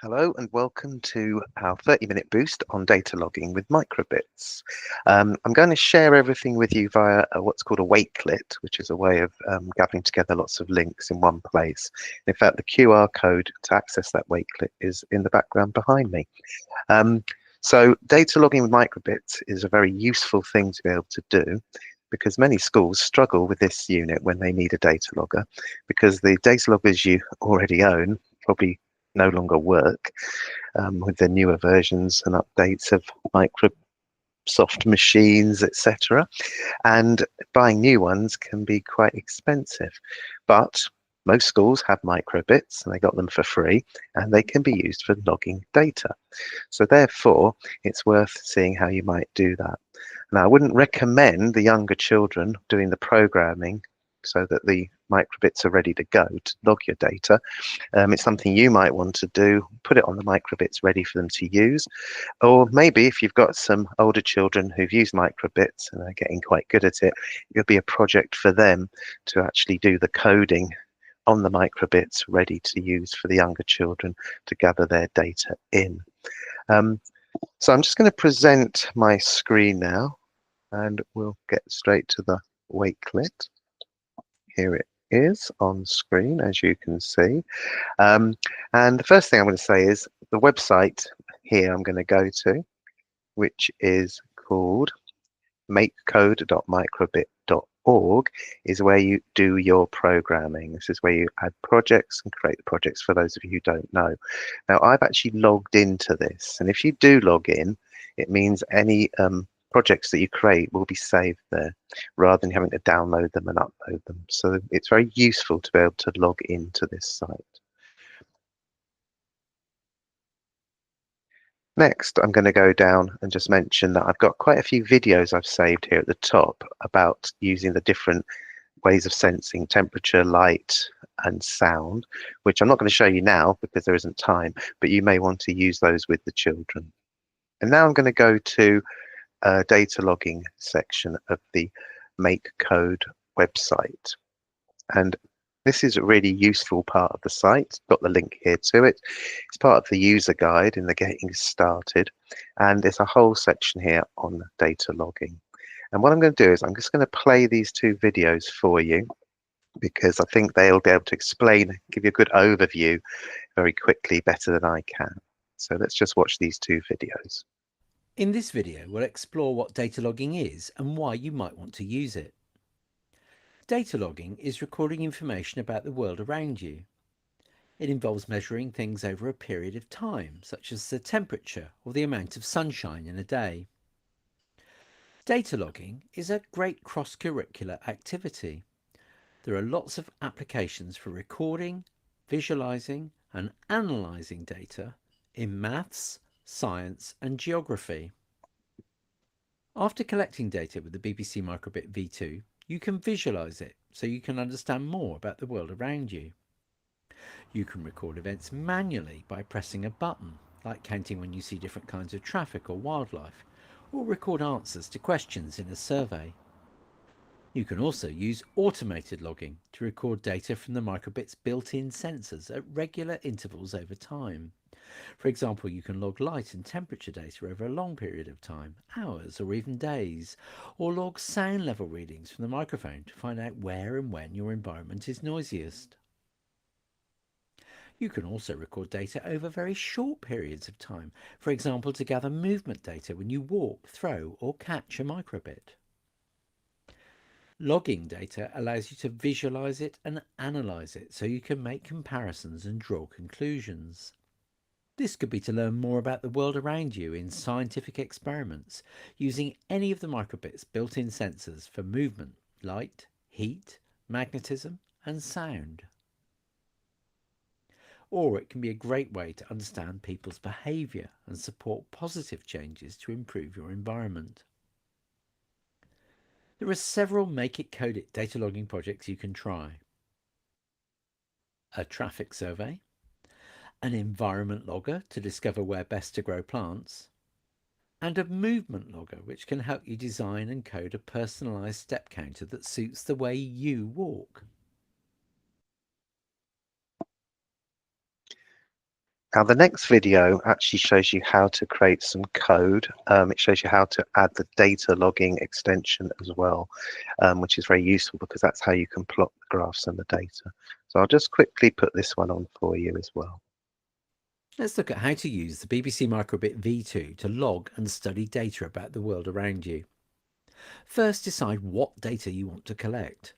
Hello and welcome to our 30-minute boost on data logging with Microbits. I'm going to share everything with you via what's called a wakelet, which is a way of gathering together lots of links in one place. In fact, the QR code to access that wakelet is in the background behind me. So data logging with Microbits is a very useful thing to be able to do, because many schools struggle with this unit when they need a data logger, because the data loggers you already own probably no longer work with the newer versions and updates of Microsoft machines, etc. And buying new ones can be quite expensive. But most schools have microbits and they got them for free, and they can be used for logging data. So therefore, it's worth seeing how you might do that. Now, I wouldn't recommend the younger children doing the programming so that the microbits are ready to go to log your data. It's something you might want to do, put it on the microbits ready for them to use. Or maybe if you've got some older children who've used microbits and are getting quite good at it, it'll be a project for them to actually do the coding on the microbits ready to use for the younger children to gather their data in. So I'm just going to present my screen now, and we'll get straight to the wakelet. Here it is on screen, as you can see. And the first thing I'm going to say is the website here I'm going to go to, which is called makecode.microbit.org, is where you do your programming. This is where you add projects and create the projects, for those of you who don't know. Now, I've actually logged into this, and if you do log in, it means any projects that you create will be saved there rather than having to download them and upload them. So it's very useful to be able to log into this site. Next, I'm going to go down and just mention that I've got quite a few videos I've saved here at the top about using the different ways of sensing temperature, light, and sound, which I'm not going to show you now because there isn't time, but you may want to use those with the children. And now I'm going to go to a data logging section of the Make Code website. And this is a really useful part of the site. Got the link here to it. It's part of the user guide in the getting started. And there's a whole section here on data logging. And what I'm going to do is I'm just going to play these two videos for you, because I think they'll be able to explain, give you a good overview very quickly, better than I can. So let's just watch these two videos. In this video, we'll explore what data logging is and why you might want to use it. Data logging is recording information about the world around you. It involves measuring things over a period of time, such as the temperature or the amount of sunshine in a day. Data logging is a great cross-curricular activity. There are lots of applications for recording, visualizing and analysing data in maths, science and geography. After collecting data with the BBC Microbit V2, you can visualise it so you can understand more about the world around you. You can record events manually by pressing a button, like counting when you see different kinds of traffic or wildlife, or record answers to questions in a survey. You can also use automated logging to record data from the Microbit's built-in sensors at regular intervals over time. For example, you can log light and temperature data over a long period of time, hours or even days, or log sound level readings from the microphone to find out where and when your environment is noisiest. You can also record data over very short periods of time, for example to gather movement data when you walk, throw or catch a microbit. Logging data allows you to visualize it and analyze it so you can make comparisons and draw conclusions. This could be to learn more about the world around you in scientific experiments using any of the microbits' built-in sensors for movement, light, heat, magnetism and sound. Or it can be a great way to understand people's behaviour and support positive changes to improve your environment. There are several Make It Code It data logging projects you can try. A traffic survey, an environment logger to discover where best to grow plants, and a movement logger which can help you design and code a personalised step counter that suits the way you walk. Now, the next video actually shows you how to create some code. It shows you how to add the data logging extension as well, which is very useful because that's how you can plot the graphs and the data. So I'll just quickly put this one on for you as well. Let's look at how to use the BBC Microbit V2 to log and study data about the world around you. First, decide what data you want to collect.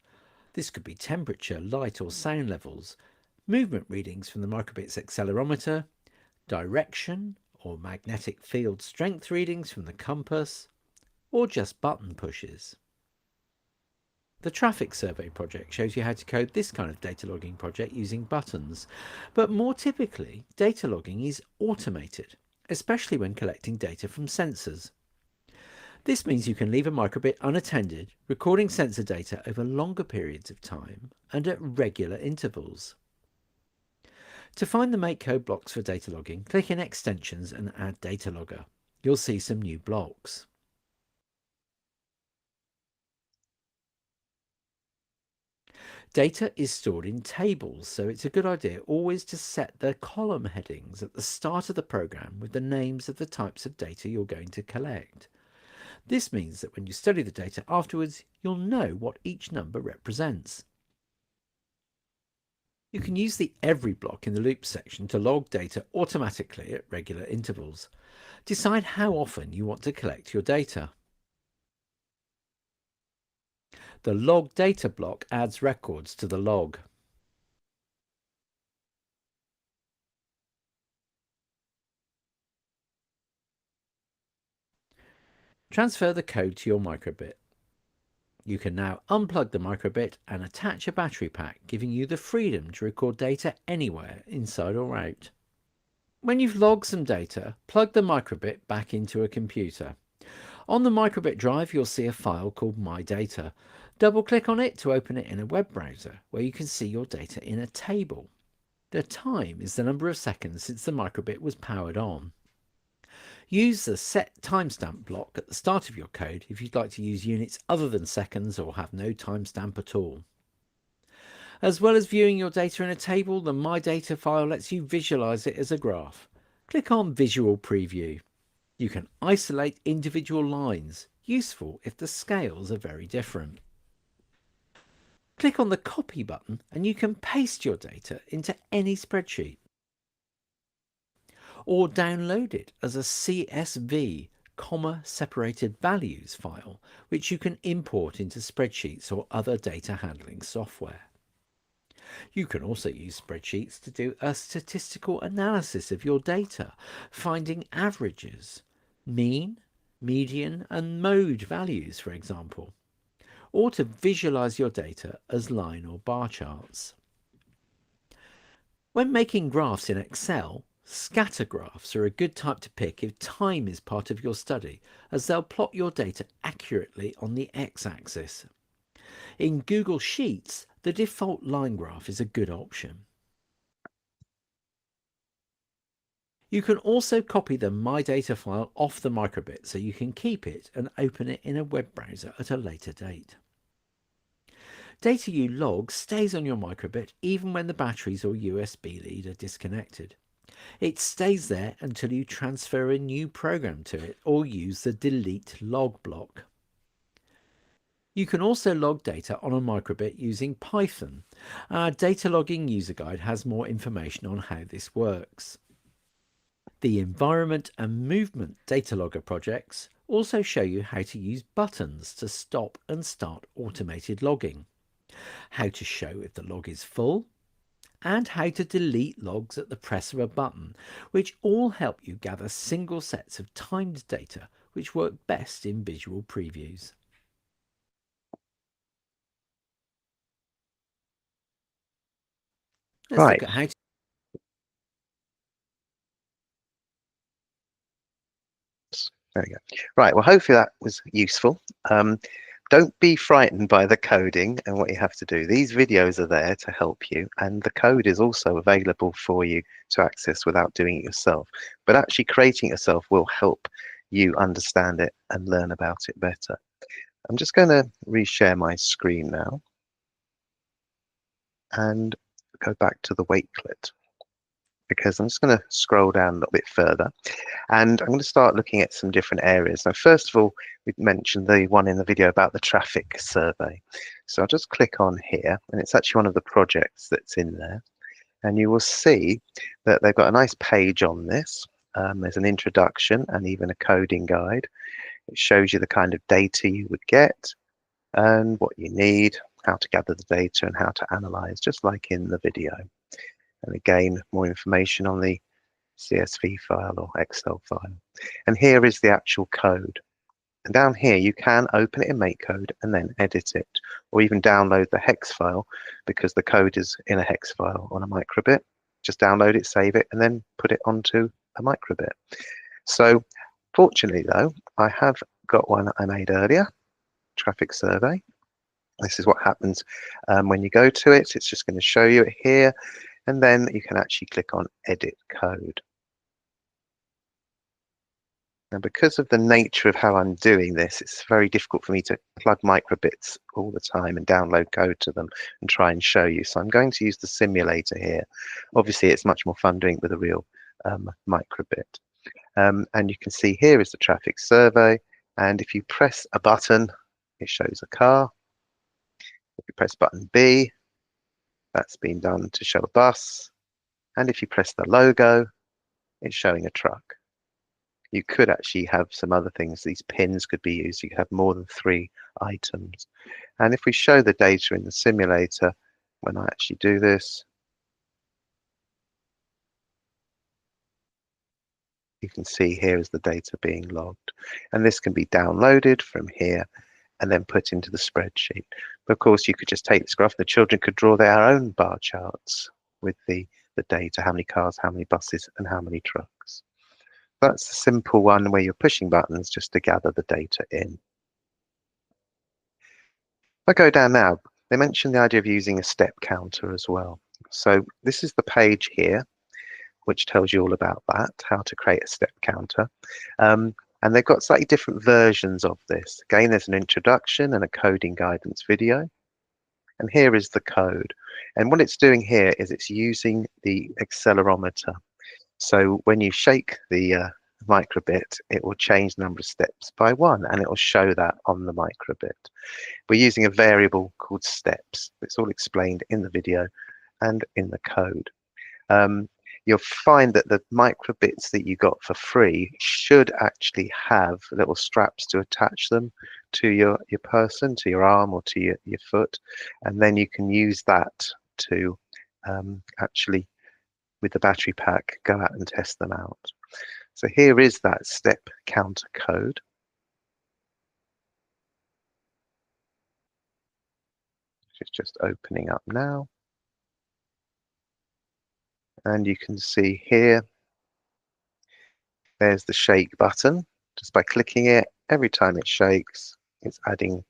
This could be temperature, light or sound levels, movement readings from the Microbit's accelerometer, direction or magnetic field strength readings from the compass, or just button pushes. The Traffic Survey project shows you how to code this kind of data logging project using buttons, but more typically, data logging is automated, especially when collecting data from sensors. This means you can leave a microbit unattended, recording sensor data over longer periods of time and at regular intervals. To find the make code blocks for data logging, click in Extensions and add Data Logger. You'll see some new blocks. Data is stored in tables, so it's a good idea always to set the column headings at the start of the program with the names of the types of data you're going to collect. This means that when you study the data afterwards, you'll know what each number represents. You can use the Every block in the Loop section to log data automatically at regular intervals. Decide how often you want to collect your data. The Log Data block adds records to the log. Transfer the code to your microbit. You can now unplug the microbit and attach a battery pack, giving you the freedom to record data anywhere, inside or out. When you've logged some data, plug the microbit back into a computer. On the microbit drive, you'll see a file called My Data. Double-click on it to open it in a web browser, where you can see your data in a table. The time is the number of seconds since the microbit was powered on. Use the Set Timestamp block at the start of your code if you'd like to use units other than seconds or have no timestamp at all. As well as viewing your data in a table, the My Data file lets you visualize it as a graph. Click on Visual Preview. You can isolate individual lines, useful if the scales are very different. Click on the Copy button and you can paste your data into any spreadsheet, or download it as a CSV, comma-separated values file, which you can import into spreadsheets or other data handling software. You can also use spreadsheets to do a statistical analysis of your data, finding averages, mean, median and mode values, for example, or to visualize your data as line or bar charts. When making graphs in Excel, scatter graphs are a good type to pick if time is part of your study, as they'll plot your data accurately on the x-axis. In Google Sheets, the default line graph is a good option. You can also copy the My Data file off the microbit so you can keep it and open it in a web browser at a later date. Data you log stays on your microbit even when the batteries or USB lead are disconnected. It stays there until you transfer a new program to it or use the Delete Log block. You can also log data on a microbit using Python. Our data logging user guide has more information on how this works. The environment and movement data logger projects also show you how to use buttons to stop and start automated logging, how to show if the log is full, and how to delete logs at the press of a button, which all help you gather single sets of timed data which work best in visual previews. Let's Right. look at how to There we go. Right, well, hopefully that was useful. Don't be frightened by the coding and what you have to do. These videos are there to help you, and the code is also available for you to access without doing it yourself. But actually creating it yourself will help you understand it and learn about it better. I'm just going to reshare my screen now and go back to the wakelet. because I'm just going to scroll down a little bit further, and I'm going to start looking at some different areas. Now, first of all, we mentioned the one in the video about the traffic survey. So I'll just click on here, and it's actually one of the projects that's in there. And you will see that they've got a nice page on this. There's an introduction and even a coding guide. It shows you the kind of data you would get and what you need, how to gather the data and how to analyze, just like in the video. And again, more information on the CSV file or Excel file. And here is the actual code. And down here, you can open it in MakeCode and then edit it, or even download the hex file because the code is in a hex file on a microbit. Just download it, save it, and then put it onto a microbit. So fortunately, though, I have got one I made earlier, traffic survey. This is what happens when you go to it. It's just going to show you it here, and then you can actually click on Edit Code. And because of the nature of how I'm doing this, it's very difficult for me to plug microbits all the time and download code to them and try and show you. So I'm going to use the simulator here. Obviously, it's much more fun doing it with a real microbit. And you can see here is the traffic survey. And if you press a button, it shows a car. If you press button B, that's been done to show a bus. And if you press the logo, it's showing a truck. You could actually have some other things. These pins could be used. You could have more than 3 items. And if we show the data in the simulator, when I actually do this, you can see here is the data being logged. And this can be downloaded from here and then put into the spreadsheet. But of course, you could just take this graph. The children could draw their own bar charts with the data, how many cars, how many buses, and how many trucks. That's a simple one where you're pushing buttons just to gather the data in. If I go down now, they mentioned the idea of using a step counter as well. So this is the page here, which tells you all about that, how to create a step counter. And they've got slightly different versions of this. Again, there's an introduction and a coding guidance video. And here is the code. And what it's doing here is it's using the accelerometer. So when you shake the microbit, it will change the number of steps by 1, and it will show that on the microbit. We're using a variable called steps. It's all explained in the video and in the code. You'll find that the microbits that you got for free should actually have little straps to attach them to your person, to your arm or to your foot, and then you can use that to actually, with the battery pack, go out and test them out. So here is that step counter code. It's just opening up now. And you can see here, there's the shake button. Just by clicking it, every time it shakes, it's adding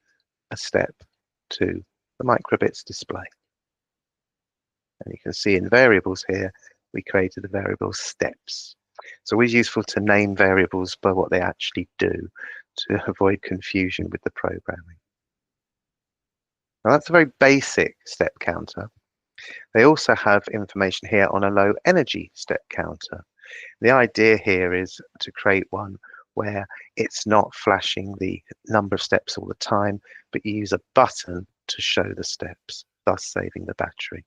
a step to the microbits display. And you can see in variables here, we created the variable steps. It's always useful to name variables by what they actually do to avoid confusion with the programming. Now that's a very basic step counter. They also have information here on a low energy step counter. The idea here is to create one where it's not flashing the number of steps all the time, but you use a button to show the steps, thus saving the battery.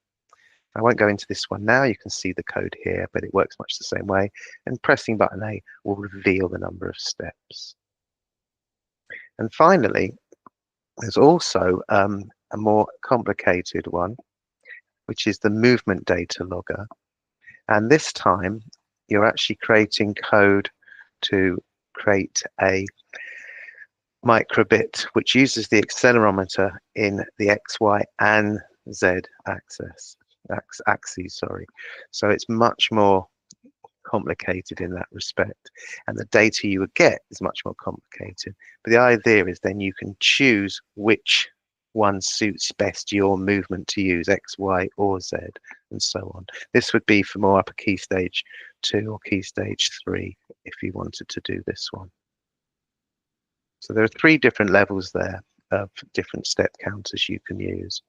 I won't go into this one now. You can see the code here, but it works much the same way. And pressing button A will reveal the number of steps. And finally, there's also a more complicated one, which is the movement data logger. And this time, you're actually creating code to create a microbit which uses the accelerometer in the X, Y, and Z axes. So it's much more complicated in that respect, and the data you would get is much more complicated. But the idea is then you can choose which one suits best your movement to use, X, Y, or Z, and so on. This would be for more upper key stage 2 or key stage 3 if you wanted to do this one. So there are 3 different levels there of different step counters you can use.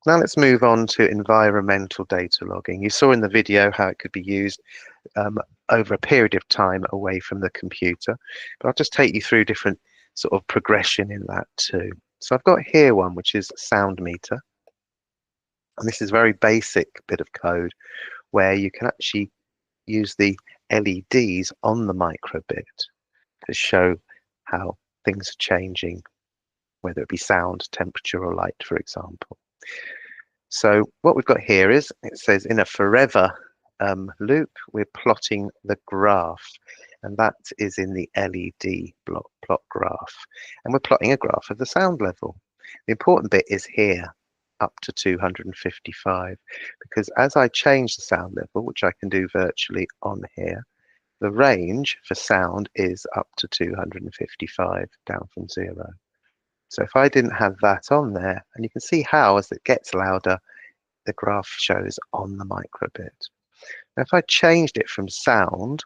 Now let's move on to environmental data logging. You saw in the video how it could be used um, over a period of time away from the computer, but I'll just take you through different sort of progression in that too. So I've got here one which is sound meter, and this is a very basic bit of code where you can actually use the LEDs on the microbit to show how things are changing, whether it be sound, temperature, or light, for example. So what we've got here is, it says in a forever loop, we're plotting the graph, and that is in the LED plot graph. And we're plotting a graph of the sound level. The important bit is here, up to 255, because as I change the sound level, which I can do virtually on here, the range for sound is up to 255, down from 0. So if I didn't have that on there, and you can see how as it gets louder, the graph shows on the microbit. Now, if I changed it from sound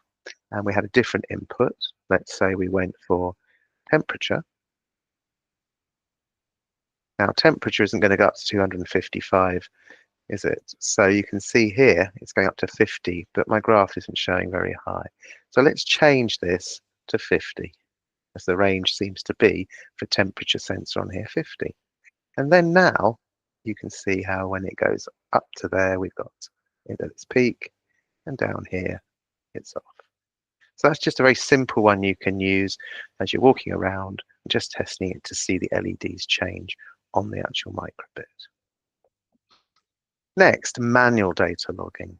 and we had a different input, let's say we went for temperature. Now, temperature isn't going to go up to 255, is it? So you can see here it's going up to 50, but my graph isn't showing very high. So let's change this to 50, as the range seems to be for temperature sensor on here, 50. And then now you can see how when it goes up to there, we've got it at its peak, and down here it's off. So that's just a very simple one you can use as you're walking around, just testing it to see the LEDs change on the actual microbit. Next, manual data logging.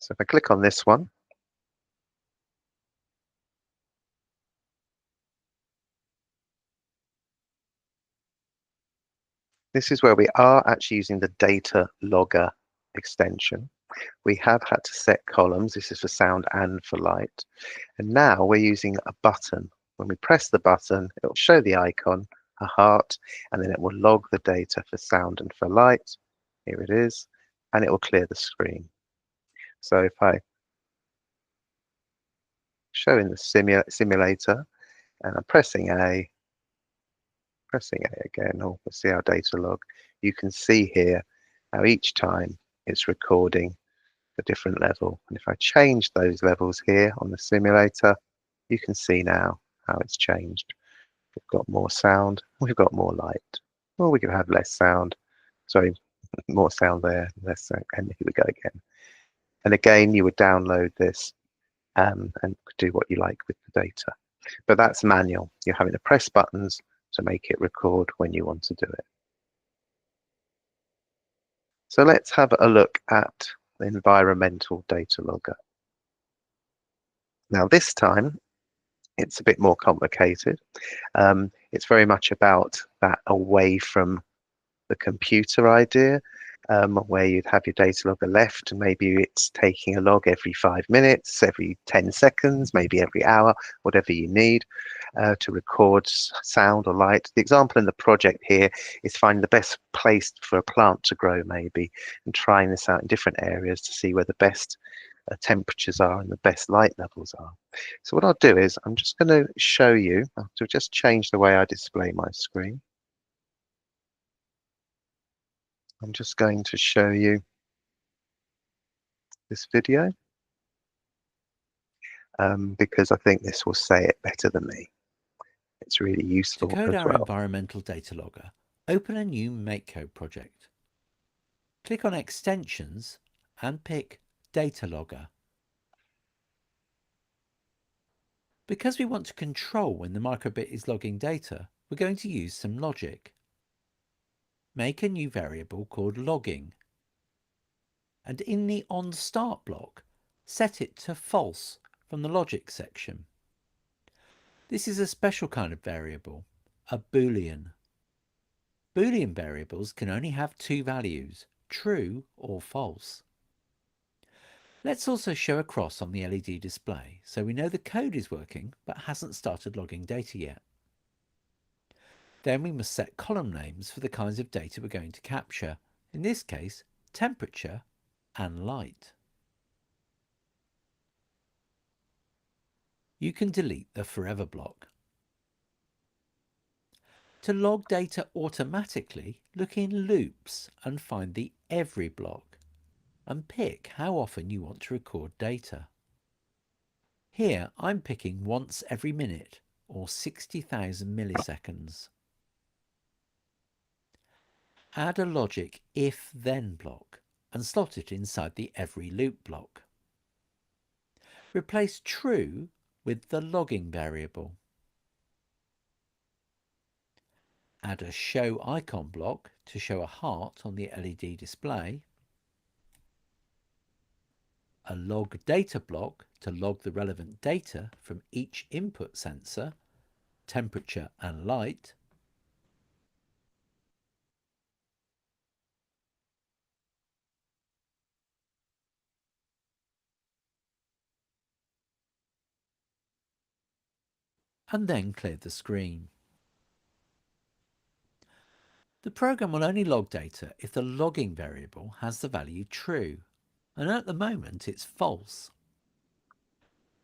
So if I click on this one, this is where we are actually using the data logger extension. We have had to set columns. This is for sound and for light. And now we're using a button. When we press the button, it will show the icon, a heart, and then it will log the data for sound and for light. Here it is, and it will clear the screen. So if I show in the simulator, and I'm pressing A again, or we'll see our data log, you can see here how each time it's recording a different level. And if I change those levels here on the simulator, you can see now how it's changed. We've got more sound, we've got more light. Or we could have less sound, sorry, more sound there, less sound, and here we go again. And again, you would download this and do what you like with the data. But that's manual. You're having to press buttons to make it record when you want to do it. So let's have a look at the environmental data logger. Now this time, it's a bit more complicated. It's very much about that away from the computer idea, where you'd have your data logger left, and maybe it's taking a log every 5 minutes, every 10 seconds, maybe every hour, whatever you need to record sound or light. The example in the project here is finding the best place for a plant to grow, maybe, and trying this out in different areas to see where the best temperatures are and the best light levels are. So what I'll do is I'm just going to show you, I have to just change the way I display my screen. I'm just going to show you this video because I think this will say it better than me. It's really To useful code as our well. environmental data logger, open a new MakeCode project. Click on Extensions and pick Data Logger. Because we want to control when the microbit is logging data, we're going to use some logic. Make a new variable called logging, and in the onStart block, set it to false from the logic section. This is a special kind of variable, a Boolean. Boolean variables can only have two values, true or false. Let's also show a cross on the LED display so we know the code is working but hasn't started logging data yet. Then we must set column names for the kinds of data we're going to capture, in this case temperature and light. You can delete the forever block. To log data automatically, look in loops and find the every block and pick how often you want to record data. Here I'm picking once every minute or 60,000 milliseconds. Add a logic if-then block and slot it inside the every loop block. Replace true with the logging variable. Add a show icon block to show a heart on the LED display. A log data block to log the relevant data from each input sensor, temperature and light. And then clear the screen. The program will only log data if the logging variable has the value true, and at the moment it's false.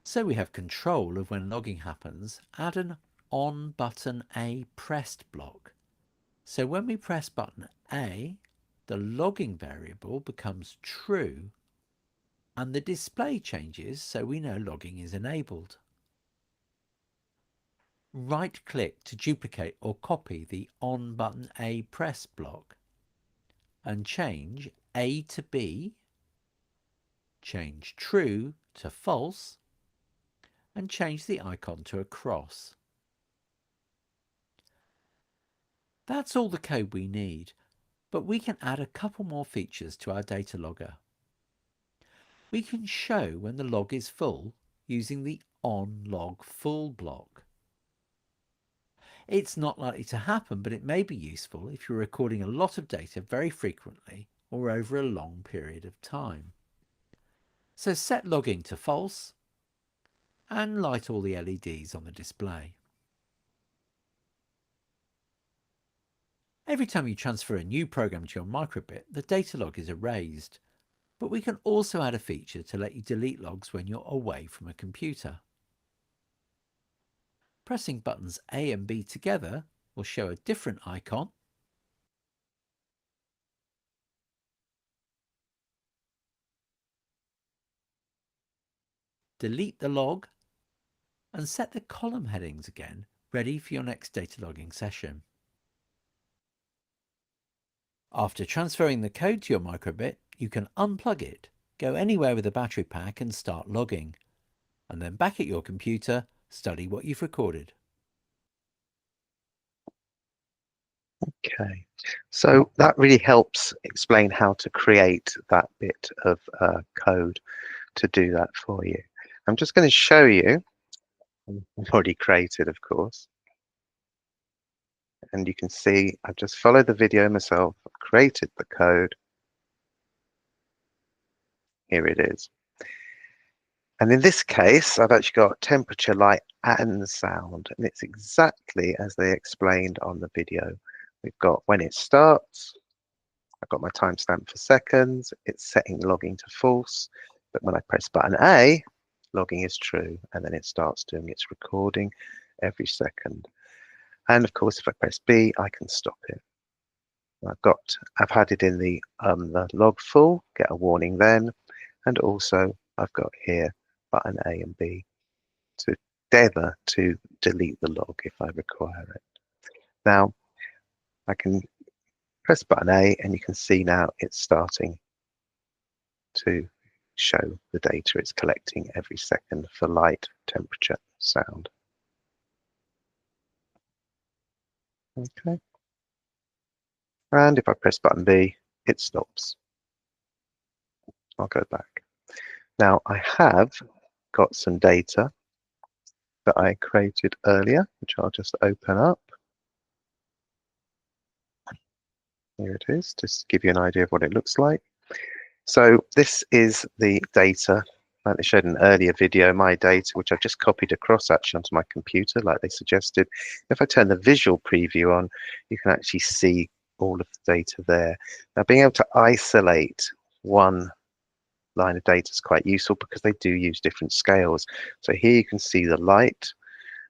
So we have control of when logging happens. Add an on button A pressed block. So when we press button A, the logging variable becomes true and the display changes so we know logging is enabled. Right-click to duplicate or copy the on button A press block and change A to B, change true to false, and change the icon to a cross. That's all the code we need, but we can add a couple more features to our data logger. We can show when the log is full using the onLogFull block. It's not likely to happen, but it may be useful if you're recording a lot of data very frequently or over a long period of time. So set logging to false and light all the LEDs on the display. Every time you transfer a new program to your microbit, the data log is erased, but we can also add a feature to let you delete logs when you're away from a computer. Pressing buttons A and B together will show a different icon. Delete the log and set the column headings again, ready for your next data logging session. After transferring the code to your microbit, you can unplug it, go anywhere with a battery pack and start logging, and then back at your computer, study what you've recorded. Okay, so that really helps explain how to create that bit of code to do that for you. I'm just going to show you. I've already created, of course. And you can see I've just followed the video myself, I've created the code. Here it is. And in this case, I've actually got temperature, light, and sound. And it's exactly as they explained on the video. We've got when it starts, I've got my timestamp for seconds, it's setting logging to false. But when I press button A, logging is true, and then it starts doing its recording every second. And of course, if I press B, I can stop it. I've had it in the log full, get a warning then, and also I've got here button A and B together to delete the log if I require it. Now I can press button A and you can see now it's starting to show the data it's collecting every second for light, temperature, sound. Okay. And if I press button B, it stops. I'll go back. Now I have got some data that I created earlier, which I'll just open up. Here it is, just to give you an idea of what it looks like. So this is the data, like they showed in an earlier video, my data, which I've just copied across actually onto my computer, like they suggested. If I turn the visual preview on, you can actually see all of the data there. Now being able to isolate one line of data is quite useful because they do use different scales. So here you can see the light,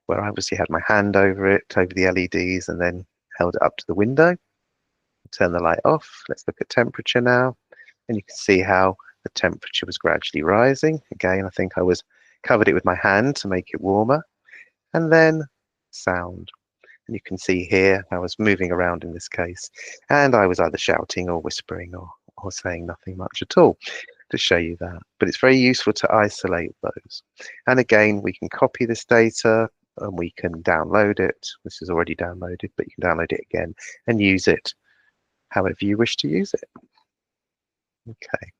where I obviously had my hand over it, over the LEDs, and then held it up to the window, turn the light off. Let's look at temperature now. And you can see how the temperature was gradually rising. Again, I think I covered it with my hand to make it warmer. And then sound. And you can see here I was moving around in this case, and I was either shouting or whispering or saying nothing much at all to show you that. But it's very useful to isolate those. And again, we can copy this data and we can download it. This is already downloaded, but you can download it again and use it however you wish to use it. Okay,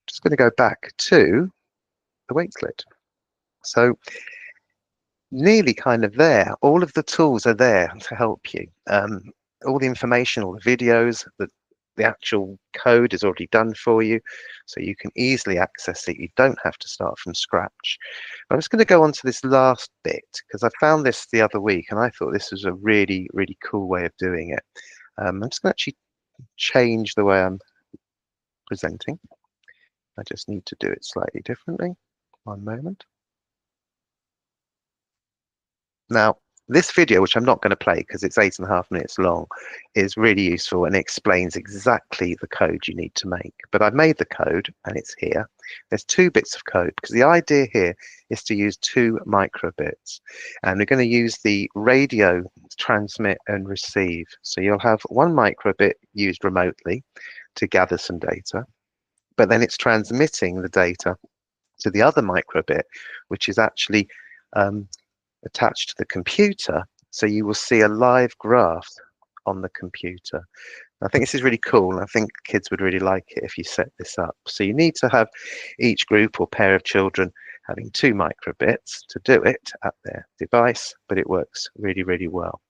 just going to go back to the Wakelet. So nearly kind of there. All of the tools are there to help you. All the information, all the videos, the actual code is already done for you, so you can easily access it. You don't have to start from scratch. I'm just going to go on to this last bit because I found this the other week and I thought this was a really, really cool way of doing it. I'm just going to actually change the way I'm presenting. I just need to do it slightly differently. One moment. Now, this video, which I'm not going to play because it's 8.5 minutes long, is really useful and explains exactly the code you need to make. But I've made the code and it's here. There's 2 bits of code because the idea here is to use 2 microbits. And we're going to use the radio transmit and receive. So you'll have 1 microbit used remotely to gather some data, but then it's transmitting the data to the other microbit, which is actually attached to the computer, so you will see a live graph on the computer. I think this is really cool, and I think kids would really like it if you set this up. So you need to have each group or pair of children having 2 microbits to do it at their device, but it works really, really well.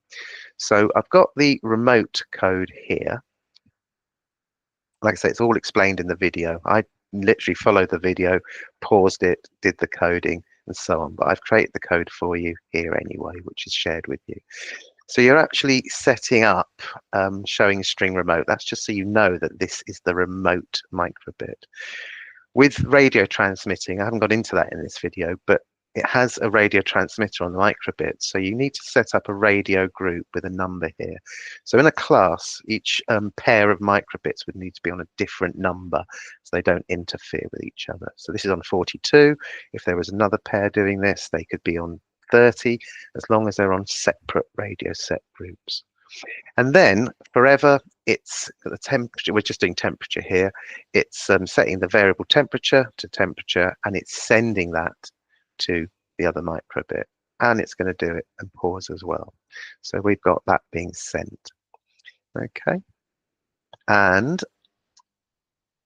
So I've got the remote code here. Like I say, it's all explained in the video. I literally followed the video, paused it, did the coding, and so on. But I've created the code for you here anyway, which is shared with you. So you're actually setting up showing string remote. That's just so you know that this is the remote microbit. With radio transmitting, I haven't got into that in this video, but it has a radio transmitter on the microbit. So you need to set up a radio group with a number here. So in a class, each pair of microbits would need to be on a different number so they don't interfere with each other. So this is on 42. If there was another pair doing this, they could be on 30, as long as they're on separate radio set groups. And then forever, it's the temperature. We're just doing temperature here. It's setting the variable temperature to temperature, and it's sending that to the other microbit, and it's going to do it and pause as well. So we've got that being sent. Okay, and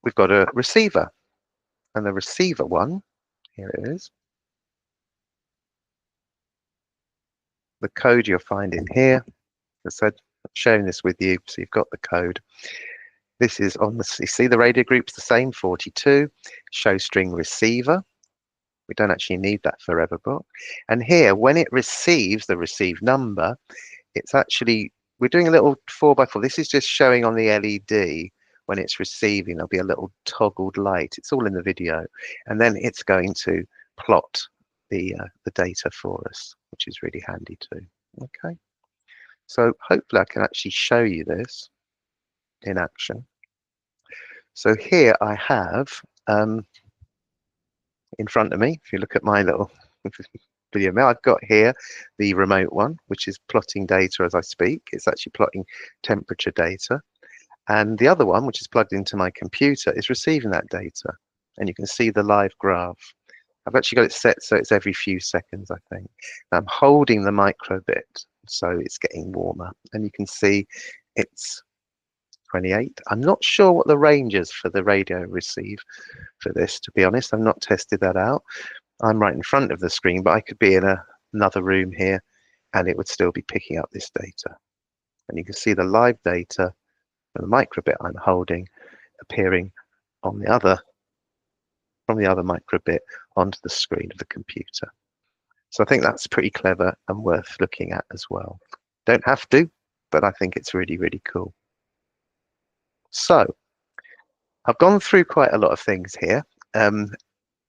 we've got a receiver, and the receiver one, here it is. The code you'll find in here. As I said, I'm sharing this with you, so you've got the code. This is on the, you see the radio group's the same, 42, show string receiver. We don't actually need that forever block. And here, when it receives the received number, it's actually, we're doing a little 4x4. This is just showing on the LED when it's receiving. There'll be a little toggled light. It's all in the video. And then it's going to plot the data for us, which is really handy too. Okay. So hopefully I can actually show you this in action. So here I have in front of me, if you look at my little video mail, I've got here the remote one, which is plotting data as I speak. It's actually plotting temperature data. And the other one, which is plugged into my computer, is receiving that data. And you can see the live graph. I've actually got it set so it's every few seconds, I think. I'm holding the microbit, so it's getting warmer. And you can see it's 28. I'm not sure what the range is for the radio receive for this, to be honest. I've not tested that out. I'm right in front of the screen, but I could be in another room here and it would still be picking up this data. And you can see the live data for the microbit I'm holding appearing on the other, from the other microbit onto the screen of the computer. So I think that's pretty clever and worth looking at as well. Don't have to, but I think it's really, really cool. So I've gone through quite a lot of things here.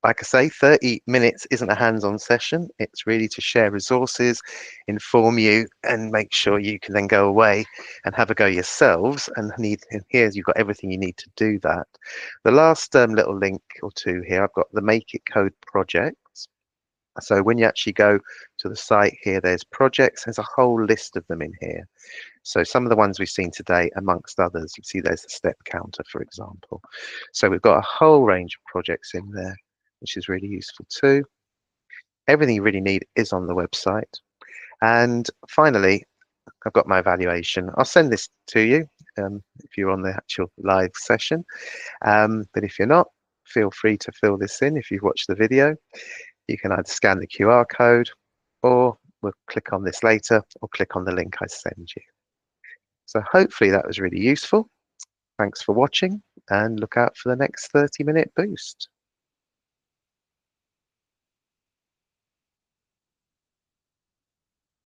like I say, 30 minutes isn't a hands-on session. It's really to share resources, inform you, and make sure you can then go away and have a go yourselves. And here's you've got everything you need to do that. The last little link or two here, I've got the Make It Code projects. So when you actually go to the site here, there's projects. There's a whole list of them in here. So some of the ones we've seen today, amongst others, you see there's the step counter, for example. So we've got a whole range of projects in there, which is really useful too. Everything you really need is on the website. And finally, I've got my evaluation. I'll send this to you if you're on the actual live session. But if you're not, feel free to fill this in if you've watched the video. You can either scan the QR code or we'll click on this later or click on the link I send you. So hopefully that was really useful. Thanks for watching and look out for the next 30-minute boost.